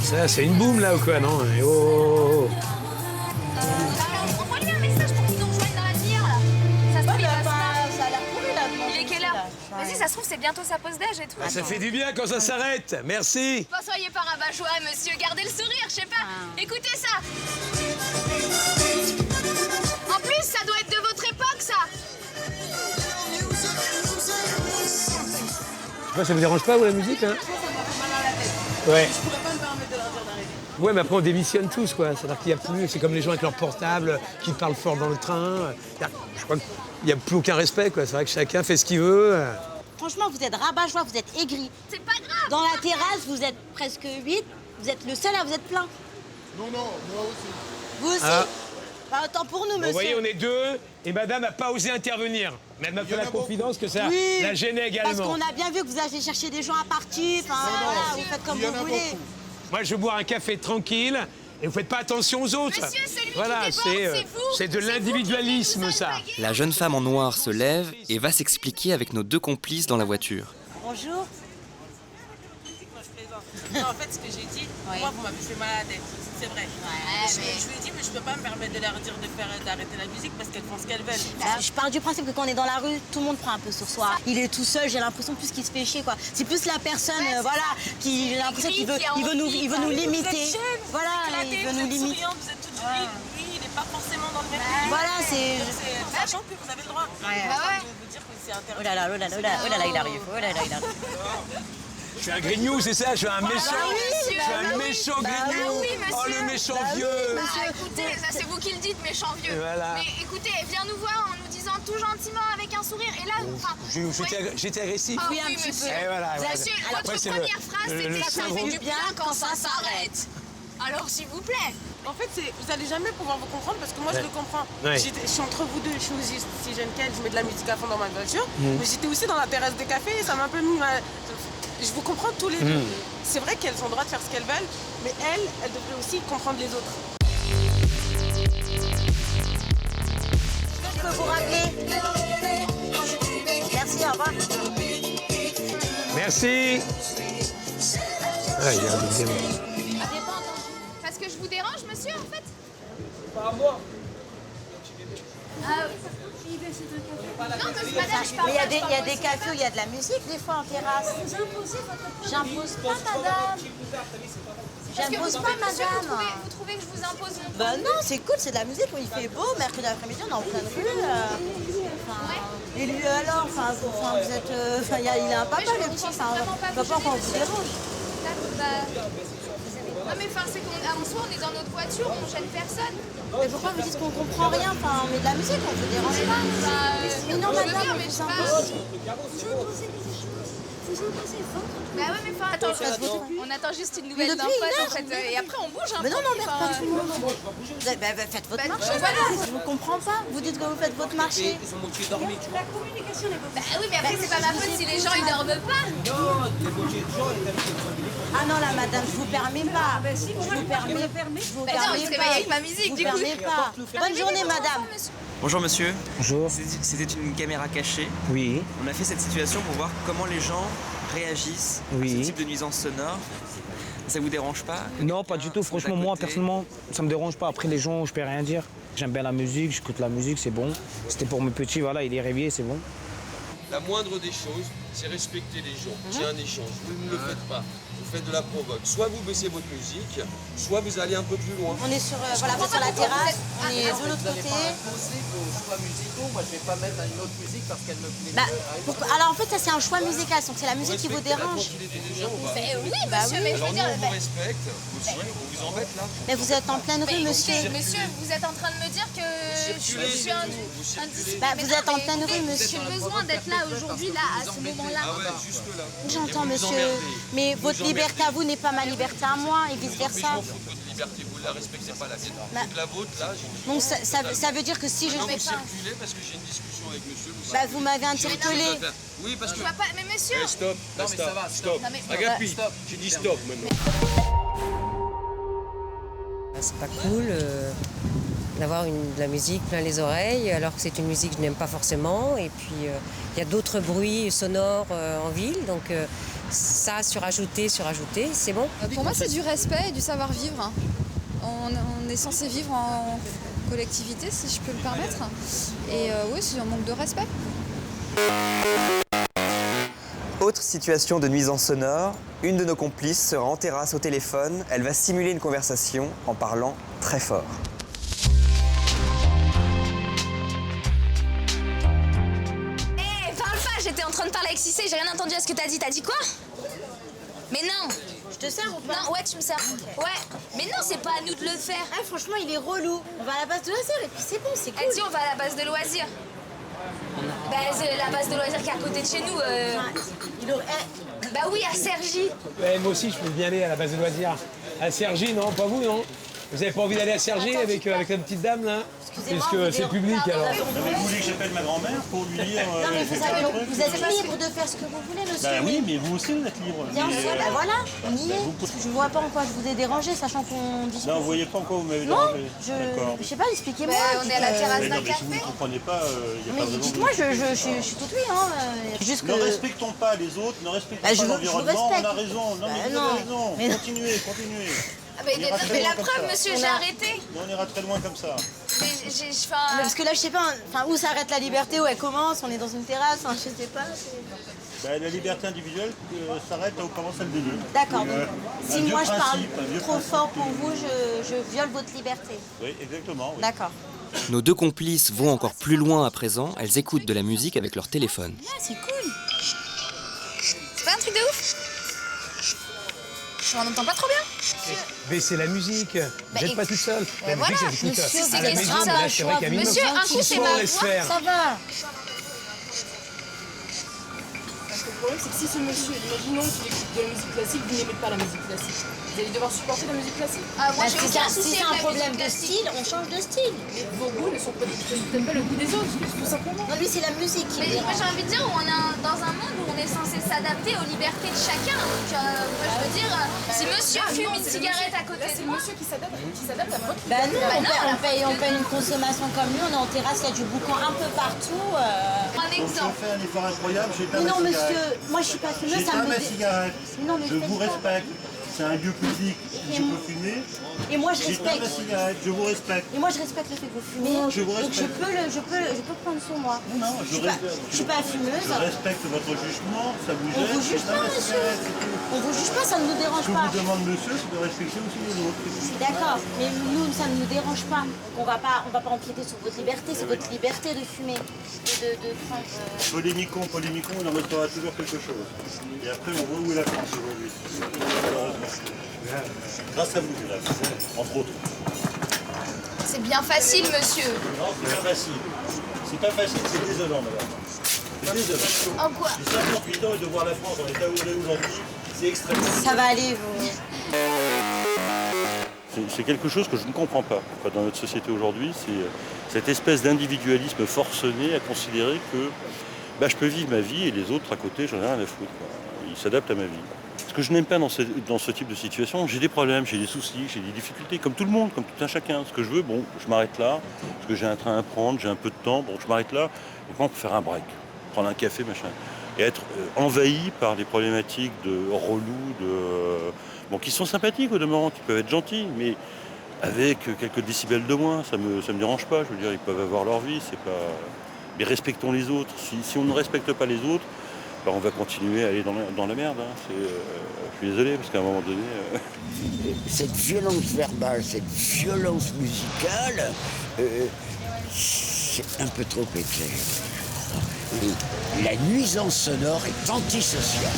Ça, c'est une boum là ou quoi, non? Oh. Alors, envoie-lui un message pour qu'il nous rejoigne dans la demi-heure là. Ça se trouve, il va se marrer. Ça a l'air pourri là. Il est quelle heure? Vas-y, ça se trouve, c'est bientôt sa pause d'âge et tout. Ah, ça fait du bien quand ça s'arrête. Merci. Bon, soyez pas rabat-joie, monsieur. Gardez le sourire, je sais pas. Écoutez ça. En plus, ça doit être de votre époque, ça. Je sais pas, ça vous dérange pas, vous, la musique, hein? Ouais. Je pourrais pas me permettre de leur dire d'arrêter. Ouais, mais après, on démissionne tous, quoi. C'est-à-dire qu'il n'y a plus... C'est comme les gens avec leur portable, qui parlent fort dans le train. Je crois qu'il n'y a plus aucun respect, quoi. C'est vrai que chacun fait ce qu'il veut. Franchement, vous êtes rabat-joie, vous êtes aigri. C'est pas grave. Dans la terrasse, vous êtes presque 8. Vous êtes le seul à vous être plein. Non, moi aussi. Vous aussi. Ah. Pas autant pour nous, Vous monsieur. voyez, on est deux, et madame n'a pas osé intervenir. Mais elle m'a fait la confidence que ça Oui, la gênait également. parce qu'on a bien vu que vous allez chercher des gens à partir. Enfin, voilà, vous faites comme vous voulez. Moi, je veux boire un café tranquille, et vous faites pas attention aux autres. Monsieur, celui voilà, qui déborde, c'est vous. c'est de C'est vous l'individualisme, qui nous ça. alpaguez. La jeune femme en noir se lève et va s'expliquer avec nos deux complices dans la voiture. Bonjour. Non, en fait, ce que j'ai dit, moi, vous m'avez fait mal à la tête. C'est vrai. Je lui ai dit, mais je peux pas me permettre de leur dire d'arrêter la musique parce qu'elles font ce qu'elles veulent. Je pars du principe que quand on est dans la rue, tout le monde prend un peu sur soi. Il est tout seul, j'ai l'impression plus qu'il se fait chier, quoi. C'est plus la personne, voilà, qui j'ai l'impression qu'il veut nous limiter. Voilà, il veut nous limiter. Vous êtes toutes jolies. Lui, il n'est pas forcément dans le même Voilà, c'est. Sachant que vous avez le droit. Je veux vous dire que c'est interdit. Oh là là, oh là là, oh là là, il arrive. Oh là là, il arrive. Je suis un grignou, c'est ça? Je suis un méchant. oui, je suis un méchant grignou. oui, monsieur. Oh, le méchant vieux. Ah, écoutez, ça c'est vous qui le dites, méchant vieux. Voilà. Mais écoutez, viens nous voir en nous disant tout gentiment avec un sourire. Et là, enfin. J'étais agressif. Ah Oui, un oui, petit monsieur. peu. Et voilà, voilà. Monsieur, Après, votre c'est première phrase, le c'était ça syndrome. fait du bien quand ça s'arrête. Alors, s'il vous plaît. En fait, vous allez jamais pouvoir vous comprendre parce que moi, je le comprends. Ouais. Je suis entre vous deux, je suis aussi jeune qu'elle, je mets de la musique à fond dans ma voiture. Mais j'étais aussi dans la terrasse des cafés et ça m'a un peu mis mal. Je vous comprends tous les deux. C'est vrai qu'elles ont le droit de faire ce qu'elles veulent, mais elles devraient aussi comprendre les autres. Je peux vous rappeler. Merci, au revoir. Merci. Ah, il y a un deuxième. Parce que je vous dérange, monsieur, en fait? Pas à moi. Non, mais madame, je Mais parle il y a des cafés où il y a de la musique, des fois, en terrasse. J'impose pas, madame. J'impose pas, madame. Vous trouvez que je vous impose mon Bah non, c'est cool, c'est de la musique, il fait beau, mercredi après-midi, on est en pleine rue. Et lui alors, vous êtes... il a un papa, je le me petit, sens vraiment pas papa, bougé, quand on vous monsieur. dérange. Non, mais enfin, c'est qu'en soi, on est dans notre voiture, on gêne personne. Mais pourquoi vous dites qu'on comprend rien? Enfin, on met de la musique, on vous dérange pas. Mais non, je veux madame, bien, on mais vous je sais pas. impose. Bah ouais, mais enfin, attends, on attend juste une nouvelle Mais d'un depuis pote, une en fait. Et après, on bouge un Mais peu. non, non, merde, enfin, pas tout le monde. Faites votre Bah, marché. voilà. Je vous comprends pas. Vous dites que vous faites votre marché. Bah oui, mais après, c'est pas ma faute si les gens, ils dorment pas. Ah non, là, madame, je vous permets pas. Je vous permets pas. Je vous Bah non, il se permets réveille pas. avec ma musique, Je vous du coup. permets pas. Bonne journée, madame. Bonjour monsieur. Bonjour. C'était une caméra cachée. Oui. On a fait cette situation pour voir comment les gens réagissent à Oui. ce type de nuisance sonore. Ça vous dérange pas? Non, pas du tout. Franchement, moi, personnellement, ça me dérange pas. Après, les gens, je peux rien dire. J'aime bien la musique, j'écoute la musique, c'est bon. C'était pour mes petits, voilà, il est réveillé, c'est bon. La moindre des choses, c'est respecter les gens. C'est un échange. Vous ne le faites pas. Vous faites de la provoque. Soit vous baissez votre musique, soit vous allez un peu plus loin. On est sur, voilà, sur la terrasse. On est de l'autre côté. Choix musicaux, moi je vais pas mettre une autre musique parce qu'elle me plaît. Bah, alors en fait, ça c'est un choix musical. Donc c'est la musique qui vous Respectez la dérange. tranquillité des gens, ou pas Oui, Bah monsieur, oui. mais je Alors veux nous, dire... on vous respecte. Aussi, on vous embête là. Mais vous êtes en pleine rue, monsieur. Monsieur, vous êtes en train de me dire que je suis un... Bah, vous êtes en pleine rue, J'ai monsieur. besoin d'être là aujourd'hui, là, à ce moment-là. Ah ouais, juste là. J'entends, Et vous monsieur. emmerdez. Mais Vous votre liberté emmerdez. à vous n'est pas ma liberté à moi et vice Je m'en versa. fous de votre liberté, vous ne la respectez pas la mienne. Bah. Donc la vôtre, là, j'ai Donc ça veut dire que si je Non, fais vous pas. circulez parce que j'ai une discussion avec monsieur. Bah, vous m'avez interpellé. Oui, parce que... Je vois pas... Mais monsieur... Eh, stop, Non, mais ça va, stop. Non, mais- Agapi, Stop. j'ai dit stop maintenant. C'est pas cool d'avoir de la musique plein les oreilles, alors que c'est une musique que je n'aime pas forcément. Et puis, il y a d'autres bruits sonores en ville, donc ça, surajouter, c'est bon. Pour moi, c'est du respect et du savoir-vivre. Hein. On est censé vivre en collectivité, si je peux me permettre. Et oui, c'est un manque de respect. Autre situation de nuisance sonore, une de nos complices sera en terrasse au téléphone. Elle va simuler une conversation en parlant très fort. Parle pas, j'étais en train de parler avec Cissé, j'ai rien entendu à ce que t'as dit. T'as dit quoi? Mais non! Je te sers ou pas? Non, ouais, tu me sers. Okay. Ouais, mais non, c'est pas à nous de le faire. Ah, franchement, il est relou. On va à la base de loisirs et puis c'est bon, c'est cool. Elle dit on va à la base de loisirs. Bah, c'est la base de loisirs qui est à côté de chez nous. Bah oui, à Cergy. Ouais, moi aussi, je peux bien aller à la base de loisirs. À Cergy, non? Pas vous, non? Vous avez pas envie d'aller à Cergy avec la petite dame, là? Puisque c'est public, alors. Non, mais vous voulez que j'appelle ma grand-mère pour lui dire... Non, mais vous êtes libre de faire ce que vous voulez, monsieur. Bah oui, mais vous aussi, vous êtes libre. Bien sûr, bah voilà, on y est. Je ne vois pas en quoi je vous ai dérangé, sachant qu'on discute. Non, vous voyez pas en quoi vous m'avez Non, dérangé. je sais pas, expliquez-moi. On est à la terrasse d'un Non, mais café. si vous ne comprenez pas, il n'y a pas de dites-moi, je suis toute oui. Hein. Juste Ne que... respectons pas les autres, ne respectons pas l'environnement, on a raison. Non, mais vous avez raison. Mais... Continuez. Ah, mais la preuve, monsieur, j'ai arrêté. Mais on ira très loin comme ça. Parce que là, je sais pas, où s'arrête la liberté, où elle commence, on est dans une terrasse, je sais pas. Bah, la liberté individuelle s'arrête là où commence celle des deux. D'accord, donc si moi je parle trop fort pour vous, je viole votre liberté. Oui, exactement. Oui. D'accord. Nos deux complices vont encore plus loin à présent. Elles écoutent de la musique avec leur téléphone. Ah, c'est cool. C'est pas un truc de ouf? Je m'en entends pas trop bien. Baissez la musique. Vous n'êtes pas toute seule. La musique, voilà, ça s'écoute monsieur, à la maison, mais là, c'est vrai qu'à minuit, monsieur, un coup, c'est ma laisse faire. Ça va. Parce que le problème, c'est que si ce monsieur, imaginons qu'il écoute de la musique classique, vous n'aimez pas la musique classique. Vous allez devoir supporter la musique classique. Ah, moi, j'ai Si aucun c'est souci un avec la problème musique de classique. style, on change de style. Mais vos goûts ne sont peut-être pas le goût des autres, tout simplement. Non, lui, c'est la musique qui Mais moi, j'ai envie de dire, on est dans un monde où on est censé s'adapter aux libertés de chacun. Donc, moi, je veux dire, si monsieur fume une cigarette à côté C'est de le moi... monsieur qui s'adapte à votre Bah non, Bah on paye une consommation comme lui, on est en terrasse, il y a du boucan un peu partout. Un Donc, exemple. je fais un effort incroyable, j'éteins ma Non, cigarette. monsieur, moi je suis pas fumeuse, ça J'éteins me ma cigarette. Non, mais Je vous respecte. C'est un lieu public où je peux fumer. Et moi je J'éteins ma respecte. cigarette, je vous respecte. Et moi je respecte le fait que vous fumez. Je vous Donc je respecte. peux prendre sur moi. Non, Je suis pas fumeuse. Je respecte votre jugement, ça vous On gêne. vous juge j'éteins pas, ma monsieur. cigarette, c'est tout. On vous juge pas, ça ne nous dérange Ce que pas. vous demande monsieur, c'est de respecter aussi les autres. D'accord, mais nous, ça ne nous dérange pas. On va pas empiéter sur votre liberté, c'est votre liberté de fumer et de prendre. Polémiquons, il en restera toujours quelque chose. Et après, on voit où est la France aujourd'hui. Malheureusement. Grâce à vous, Gérald, entre autres. C'est bien facile, monsieur. Non, c'est pas facile. C'est pas facile, c'est désolant, madame. C'est désolant. En quoi? J'ai 58 ans et de voir la France en état où elle est aujourd'hui, c'est extrêmement. Ça va aller, vous. C'est quelque chose que je ne comprends pas dans notre société aujourd'hui. C'est cette espèce d'individualisme forcené à considérer que je peux vivre ma vie et les autres à côté, j'en ai rien à foutre. Ils s'adaptent à ma vie. Ce que je n'aime pas dans ce type de situation, j'ai des problèmes, j'ai des soucis, j'ai des difficultés, comme tout le monde, comme tout un chacun. Ce que je veux, je m'arrête là, parce que j'ai un train à prendre, j'ai un peu de temps, je m'arrête là, et pour faire un break, prendre un café, machin. Et être envahi par des problématiques de relous, qui sont sympathiques au demeurant, qui peuvent être gentils, mais avec quelques décibels de moins, ça me dérange pas. Je veux dire, ils peuvent avoir leur vie, c'est pas. Mais respectons les autres. Si on ne respecte pas les autres, on va continuer à aller dans la merde. Hein. Je suis désolé, parce qu'à un moment donné. Cette violence verbale, cette violence musicale, c'est un peu trop éclair. Et la nuisance sonore est antisociale.